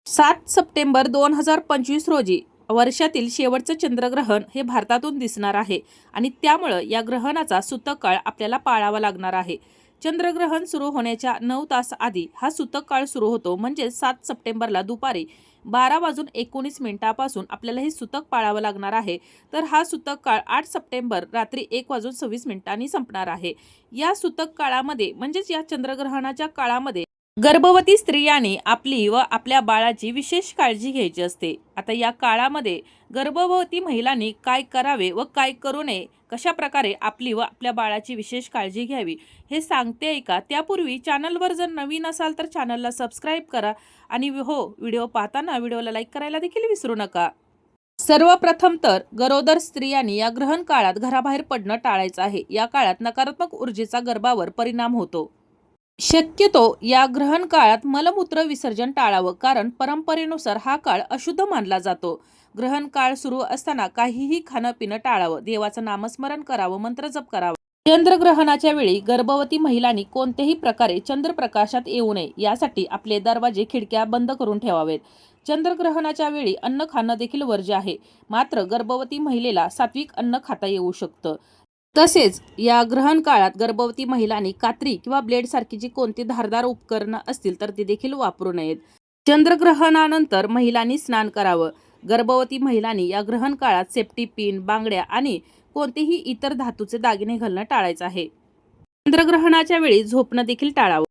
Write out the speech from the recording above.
7 September 2025 रोजी वर्षातील शेवटचं चंद्रग्रहण हे भारतातून दिसणार आहे आणि त्यामुळं या ग्रहणाचा सूतक काळ आपल्याला पाळावा लागणार आहे. चंद्रग्रहण सुरू होण्याच्या 9 तास आधी हा सूतक काळ सुरू होतो. म्हणजे 7 सप्टेंबरला दुपारी 12:19 आपल्याला हे सूतक पाळावं लागणार आहे. तर हा सूतक काळ 8 सप्टेंबर रात्री 1:26 संपणार आहे. या सूतक काळामध्ये म्हणजेच या चंद्रग्रहणाच्या काळामध्ये गर्भवती स्त्रियांनी आपली व आपल्या बाळाची विशेष काळजी घ्यायची असते. आता या काळामध्ये गर्भवती महिलांनी काय करावे व काय करू नये, कशा प्रकारे आपली व आपल्या बाळाची विशेष काळजी घ्यावी हे सांगते ऐका. त्यापूर्वी चॅनलवर जर नवीन असाल तर चॅनलला सबस्क्राईब करा आणि व्हिडिओ पाहताना व्हिडिओला लाईक करायला देखील विसरू नका. सर्वप्रथम तर गरोदर स्त्रियांनी या ग्रहण काळात घराबाहेर पडणं टाळायचं आहे. या काळात नकारात्मक ऊर्जेचा गर्भावर परिणाम होतो. शक्यतो या ग्रहण काळात मलमूत्र विसर्जन टाळावं, कारण परंपरेनुसार हा काळ अशुद्ध मानला जातो. ग्रहण काळ सुरू असताना काहीही खाणं पिणं टाळावं, देवाचं नामस्मरण करावं, मंत्रजप करावा. चंद्रग्रहणाच्या वेळी गर्भवती महिलांनी कोणत्याही प्रकारे चंद्रप्रकाशात येऊ नये, यासाठी आपले दरवाजे खिडक्या बंद करून ठेवावेत. चंद्रग्रहणाच्या वेळी अन्न खाणं देखील वर्ज्य आहे. मात्र गर्भवती महिलेला सात्विक अन्न खाता येऊ शकतं. तसेच या ग्रहण काळात गर्भवती महिलांनी कात्री किंवा ब्लेड सारखी जी कोणती धारदार उपकरणं असतील तर ती देखील वापरू नयेत. चंद्रग्रहणानंतर महिलांनी स्नान करावं. गर्भवती महिलांनी या ग्रहण काळात सेफ्टी पिन, बांगड्या आणि कोणतेही इतर धातूचे दागिने घालणं टाळायचं आहे. चंद्रग्रहणाच्या वेळी झोपणं देखील टाळावं.